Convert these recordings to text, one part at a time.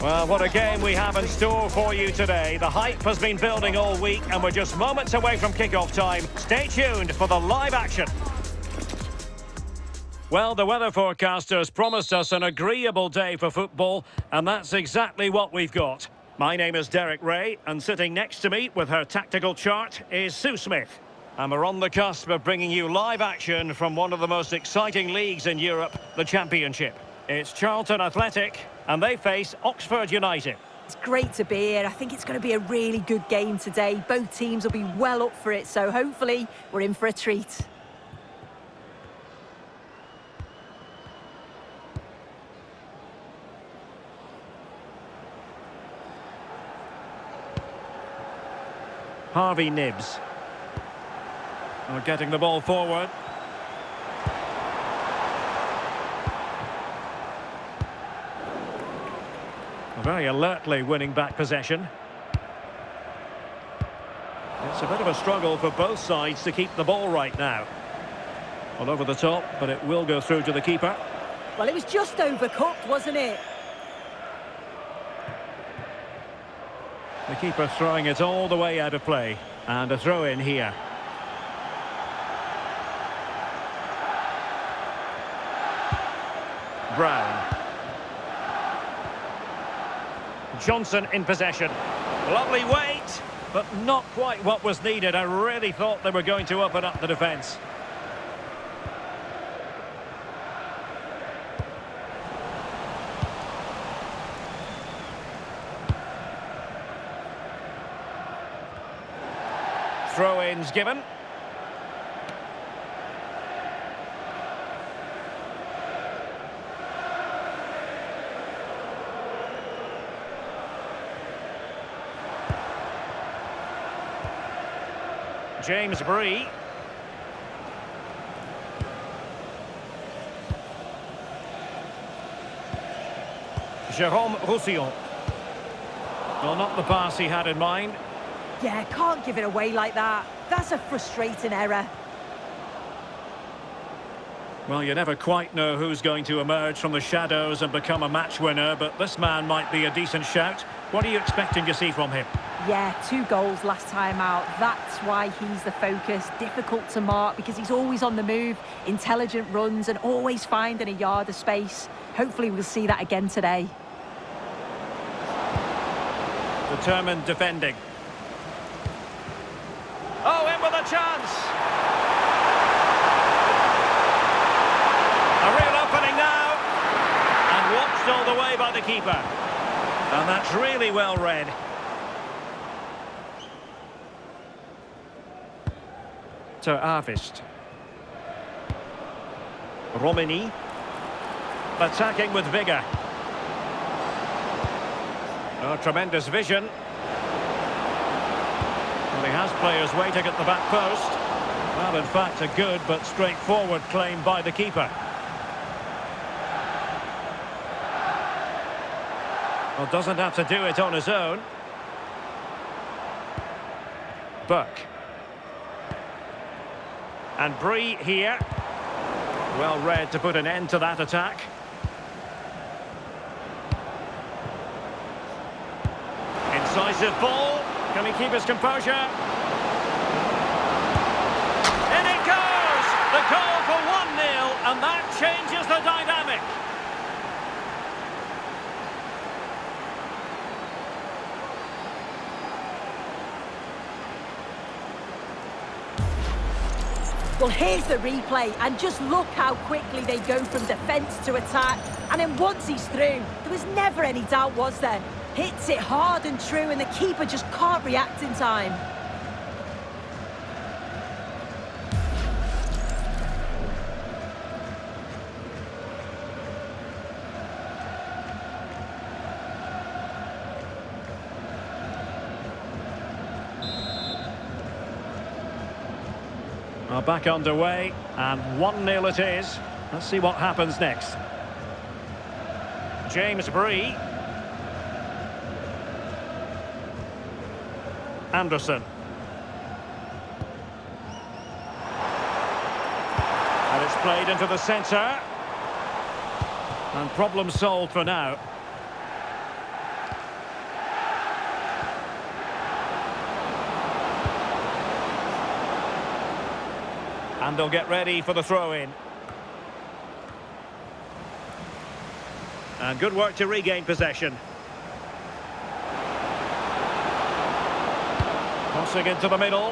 Well, what a game we have in store for you today. The hype has been building all week and we're just moments away from kick-off time. Stay tuned for the live action. Well, the weather forecasters promised us an agreeable day for football, and that's exactly what we've got. My name is Derek Ray, and sitting next to me with her tactical chart is Sue Smith. And we're on the cusp of bringing you live action from one of the most exciting leagues in Europe, the Championship. It's Charlton Athletic, and they face Oxford United. It's great to be here. I think it's going to be a really good game today. Both teams will be well up for it, so hopefully we're in for a treat. Harvey Nibbs. Getting the ball forward. Very alertly winning back possession. It's a bit of a struggle for both sides to keep the ball right now. Well, over the top, but it will go through to the keeper. Well, it was just overcooked, wasn't it? The keeper throwing it all the way out of play. And a throw in here. Brown. Johnson in possession. Lovely weight, but not quite what was needed. I really thought they were going to open up the defence. Throw-ins given. James Bree. Jérôme Roussillon. Well, not the pass he had in mind. Yeah, can't give it away like that. That's a frustrating error. Well, you never quite know who's going to emerge from the shadows and become a match winner, but this man might be a decent shout. What are you expecting to see from him? Yeah, 2 goals last time out. That's why he's the focus. Difficult to mark because he's always on the move, intelligent runs and always finding a yard of space. Hopefully we'll see that again today. Determined defending. Oh, in with a chance! A real opening now. And watched all the way by the keeper. And that's really well read. To Arvist. Romini. Attacking with vigour. Oh, tremendous vision. Well, he has players waiting at the back post. Well, in fact, a good but straightforward claim by the keeper. Well, doesn't have to do it on his own. Burke. And Bree here. Well read to put an end to that attack. Incisive ball. Can he keep his composure? In it goes! The goal for 1-0, and that changes the dynamic. Well, here's the replay, and just look how quickly they go from defence to attack. And then once he's through, there was never any doubt, was there? Hits it hard and true, and the keeper just can't react in time. Well, back underway, and 1-0 it is. Let's see what happens next. James Bree. Anderson. And it's played into the centre. And problem solved for now. And they'll get ready for the throw-in. And good work to regain possession. Crossing into the middle.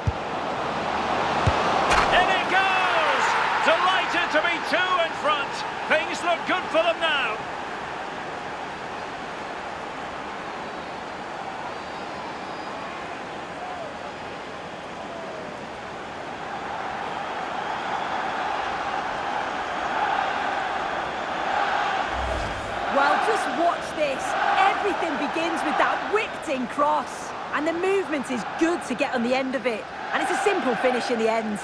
In it goes! Delighted to be two in front. Things look good for them now. Well, just watch this. Everything begins with that whipped-in cross. And the movement is good to get on the end of it. And it's a simple finish in the end.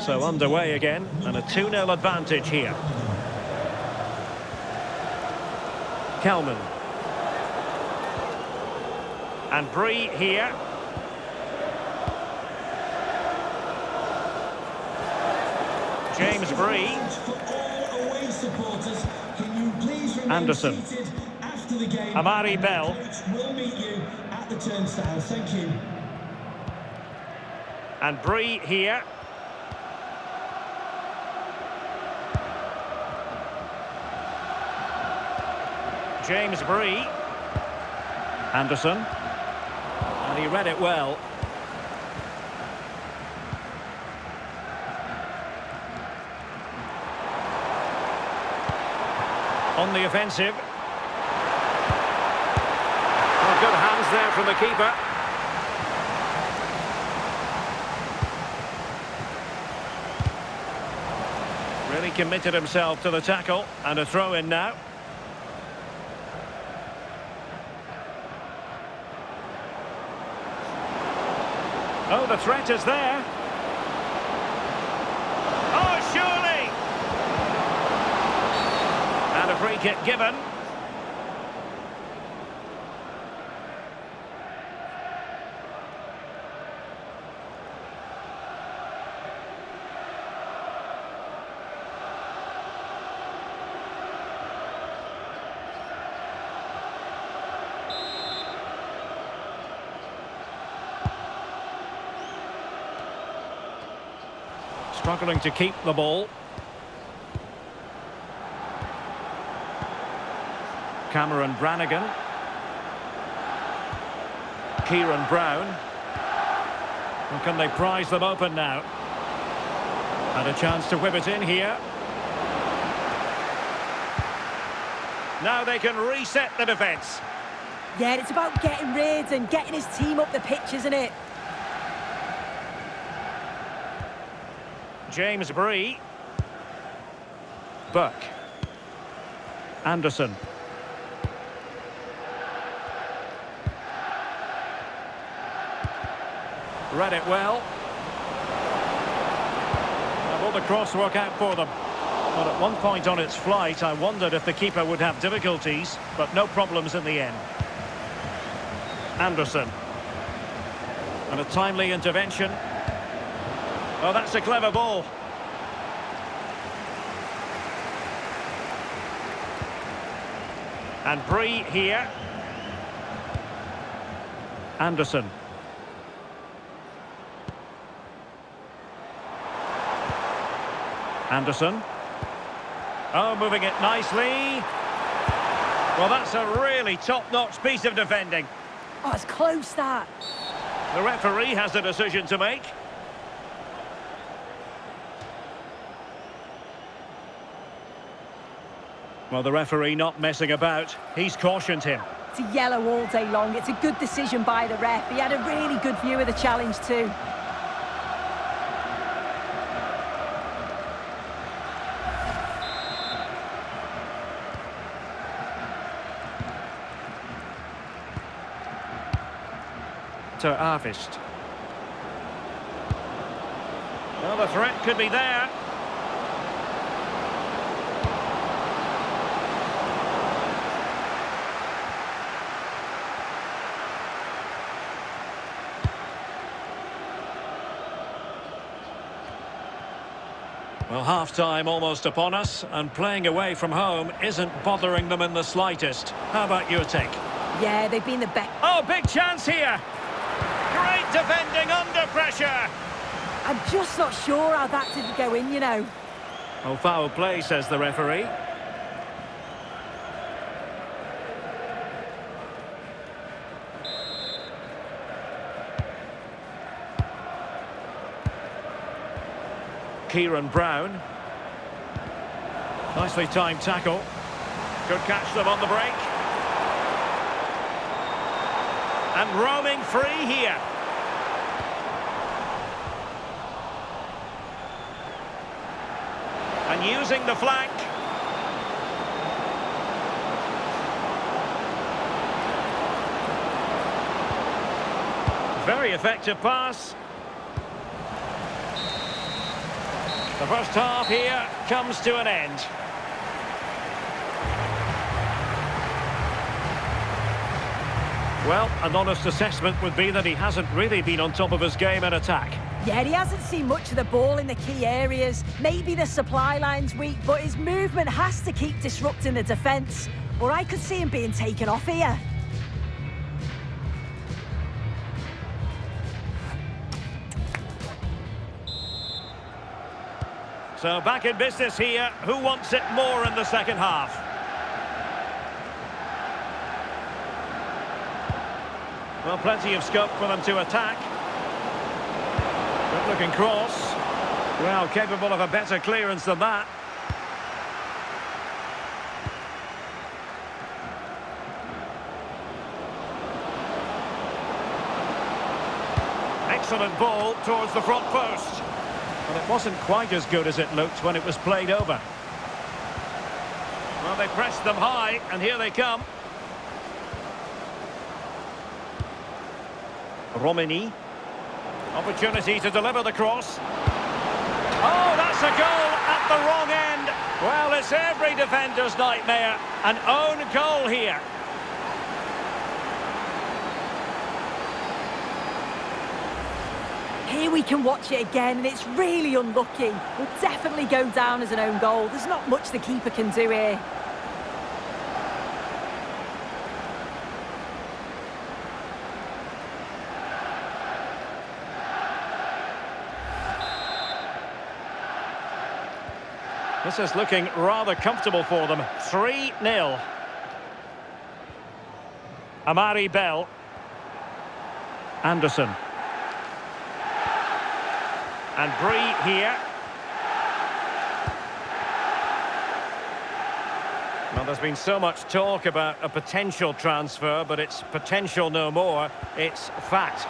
So underway again, and a 2-0 advantage here. Kelman. And Bree here. James Bree. Anderson. Amari Bell. We'll meet you at the turnstiles. Thank you. And Bree here. James Bree. Anderson. And he read it well. On the offensive. Well, good hands there from the keeper. Really committed himself to the tackle, and a throw in now. Oh, the threat is there. Oh, surely! And a free kick given. Struggling to keep the ball. Cameron Brannigan. Kieran Brown. And can they prize them open now? And a chance to whip it in here. Now they can reset the defence. Yeah, it's about getting rid and getting his team up the pitch, isn't it? James Bree. Burke. Anderson. Read it well. And will the cross work out for them? Well, at one point on its flight, I wondered if the keeper would have difficulties, but no problems in the end. Anderson. And a timely intervention. Oh, that's a clever ball. And Bree here. Anderson. Anderson. Oh, moving it nicely. Well, that's a really top-notch piece of defending. Oh, it's close, that. The referee has a decision to make. Well, the referee not messing about. He's cautioned him. It's a yellow all day long. It's a good decision by the ref. He had a really good view of the challenge too. To Arvist. Well, the threat could be there. Well, half-time almost upon us, and playing away from home isn't bothering them in the slightest. How about your take? Yeah, they've been the best. Oh, big chance here! Great defending under pressure! I'm just not sure how that didn't go in, you know. Oh, foul play, says the referee. Kieran Brown. Nicely timed tackle. Could catch them on the break. And roaming free here. And using the flank. Very effective pass. The first half here comes to an end. Well, an honest assessment would be that he hasn't really been on top of his game in attack. Yeah, he hasn't seen much of the ball in the key areas. Maybe the supply line's weak, but his movement has to keep disrupting the defence. Or I could see him being taken off here. So back in business here. Who wants it more in the second half? Well, plenty of scope for them to attack. Good looking cross. Well, capable of a better clearance than that. Excellent ball towards the front post. But it wasn't quite as good as it looked when it was played over. Well, they pressed them high, and here they come. Romini. Opportunity to deliver the cross. Oh, that's a goal at the wrong end. Well, it's every defender's nightmare. An own goal here. Here we can watch it again, and it's really unlucky. Will definitely go down as an own goal. There's not much the keeper can do here. This is looking rather comfortable for them. 3-0. Amari Bell. Anderson. And Bree here. Well, there's been so much talk about a potential transfer, but it's potential no more. It's fact.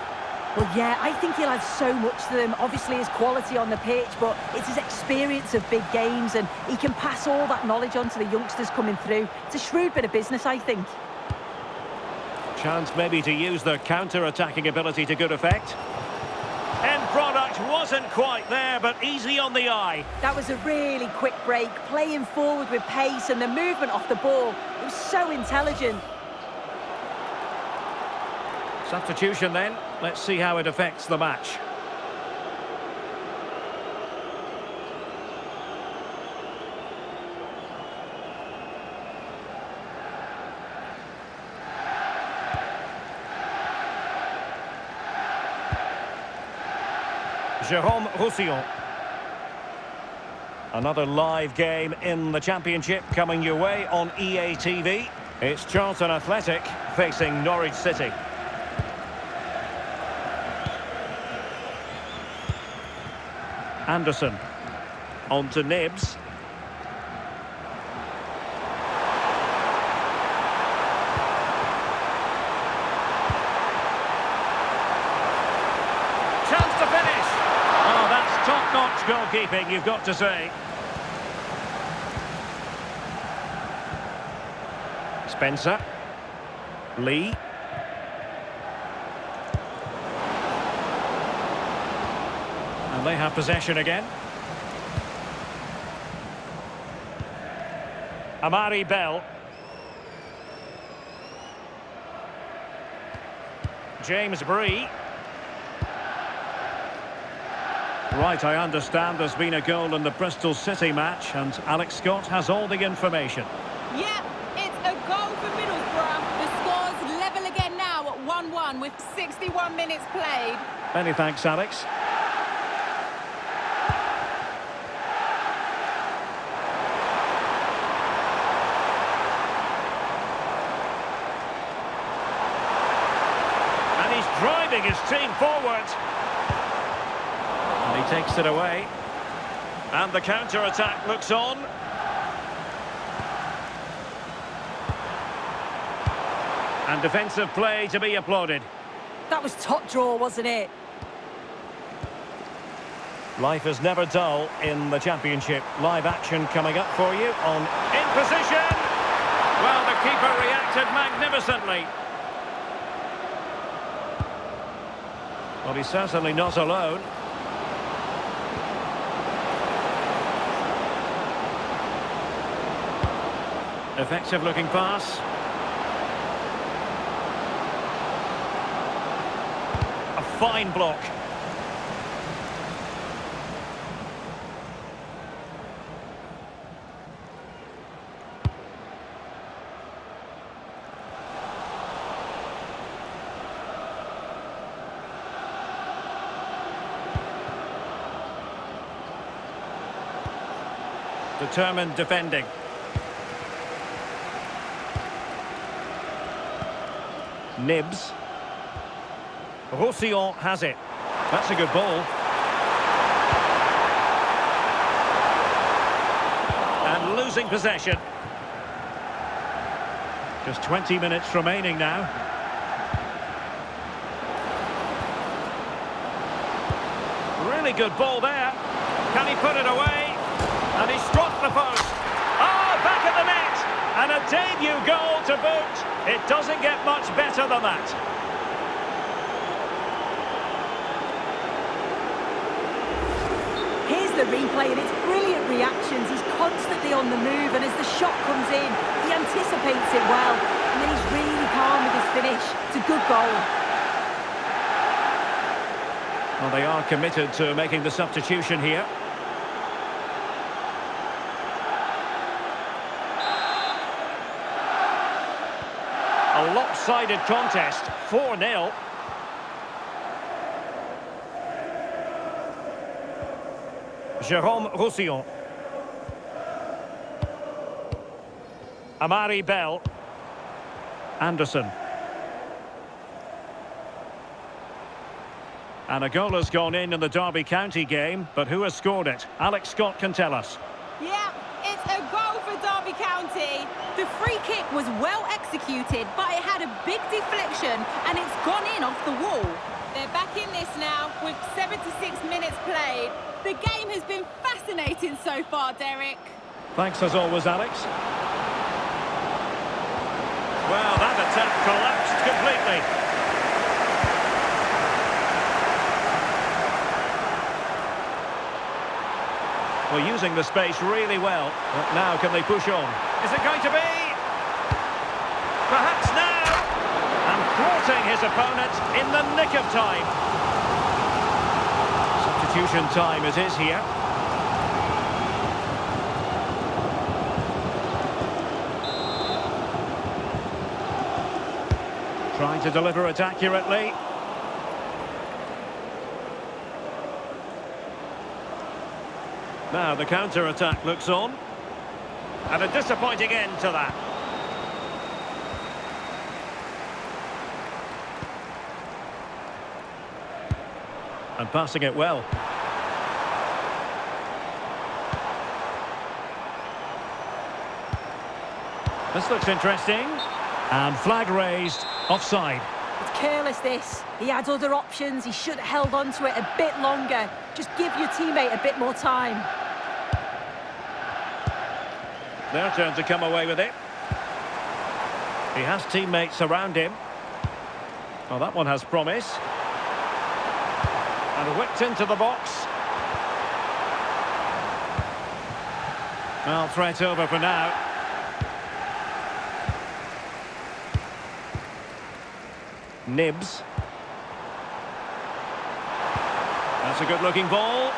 Well, yeah, I think he'll add so much to them. Obviously, his quality on the pitch, but it's his experience of big games, and he can pass all that knowledge on to the youngsters coming through. It's a shrewd bit of business, I think. Chance maybe to use their counter-attacking ability to good effect. End product wasn't quite there, but easy on the eye. That was a really quick break, playing forward with pace, and the movement off the ball. It was so intelligent. Substitution then. Let's see how it affects the match. Jérôme Roussillon. Another live game in the Championship coming your way on EA TV. It's Charlton Athletic facing Norwich City. Anderson. On to Nibs. Chance to finish. Oh, that's top-notch goalkeeping, you've got to say. Spencer. Lee. And they have possession again. Amari Bell. James Bree. Right, I understand there's been a goal in the Bristol City match, and Alex Scott has all the information. Yeah, it's a goal for Middlesbrough. The score's level again now at 1-1 with 61 minutes played. Many thanks, Alex. And he's driving his team forward. And he takes it away. And the counter-attack looks on. And defensive play to be applauded. That was top draw, wasn't it? Life is never dull in the Championship. Live action coming up for you on In Position. Well, the keeper reacted magnificently. Well, he's certainly not alone. Effective looking pass. A fine block. Determined defending. Nibs. Roussillon has it. That's a good ball. And losing possession. Just 20 minutes remaining now. Really good ball there. Can he put it away? And he struck the post. Oh, back of the net. And a debut goal to boot. It doesn't get much better than that. Here's the replay, and it's brilliant reactions. He's constantly on the move, and as the shot comes in, he anticipates it well. And then he's really calm with his finish. It's a good goal. Well, they are committed to making the substitution here. A lopsided contest, 4-0. Jérôme Roussillon. Amari Bell. Anderson. And a goal has gone in the Derby County game, but who has scored it? Alex Scott can tell us. Yeah, it's a goal for Derby County. The free kick was well executed, but it had a big deflection and it's gone in off the wall. They're back in this now with 76 minutes played. The game has been fascinating so far, Derek. Thanks as always, Alex. Well, that attack collapsed completely. Well, using the space really well. But now can they push on? Is it going to be? Perhaps now. And thwarting his opponent in the nick of time. Substitution time it is here. Trying to deliver it accurately. Now the counter-attack looks on. And a disappointing end to that. And passing it well. This looks interesting. And flag raised, offside. It's careless, this. He had other options. He should have held on to it a bit longer. Just give your teammate a bit more time. Their turn to come away with it. He has teammates around him. Oh, that one has promise. And whipped into the box. Well, threat over for now. Nibs. That's a good-looking ball.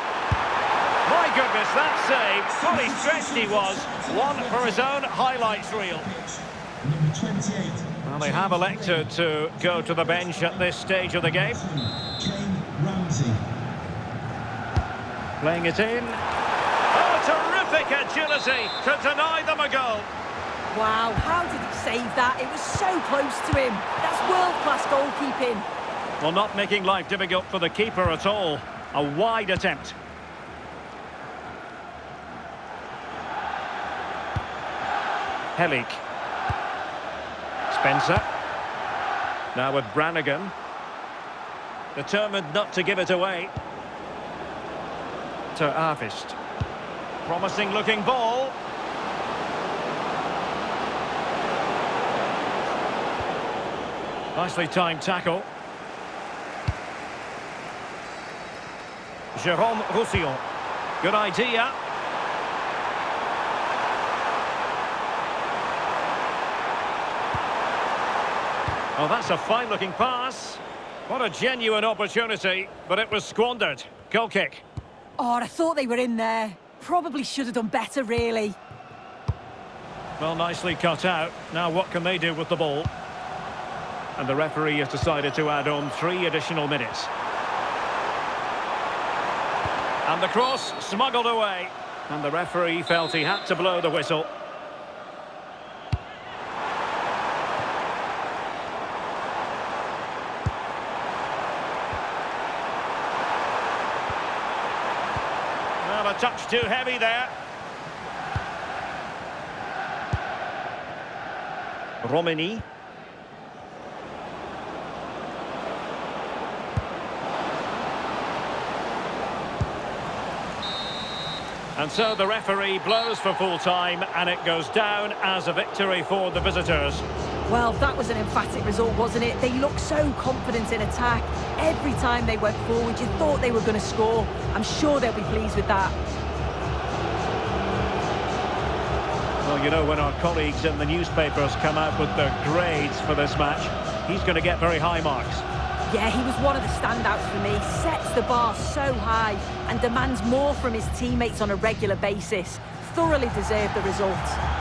goodness, that save. Fully stretched he was. One for his own highlights reel. Number 28. Well, they have elected to go to the bench at this stage of the game. Kane Ramsey. Playing it in. Oh, terrific agility to deny them a goal. Wow, how did he save that? It was so close to him. That's world-class goalkeeping. Well, not making life difficult for the keeper at all. A wide attempt. Helik. Spencer. Now with Brannigan. Determined not to give it away. To Arvist. Promising looking ball. Nicely timed tackle. Jérôme Roussillon. Good idea. Oh, that's a fine-looking pass. What a genuine opportunity, but it was squandered. Goal kick. Oh, I thought they were in there. Probably should have done better, really. Well, nicely cut out. Now what can they do with the ball? And the referee has decided to add on 3 additional minutes. And the cross smuggled away. And the referee felt he had to blow the whistle. Well, a touch too heavy there. Romani. And so the referee blows for full time and it goes down as a victory for the visitors. Well, that was an emphatic result, wasn't it? They looked so confident in attack. Every time they went forward, you thought they were going to score. I'm sure they'll be pleased with that. Well, you know, when our colleagues in the newspapers come out with their grades for this match, he's going to get very high marks. Yeah, he was one of the standouts for me. Sets the bar so high and demands more from his teammates on a regular basis. Thoroughly deserved the result.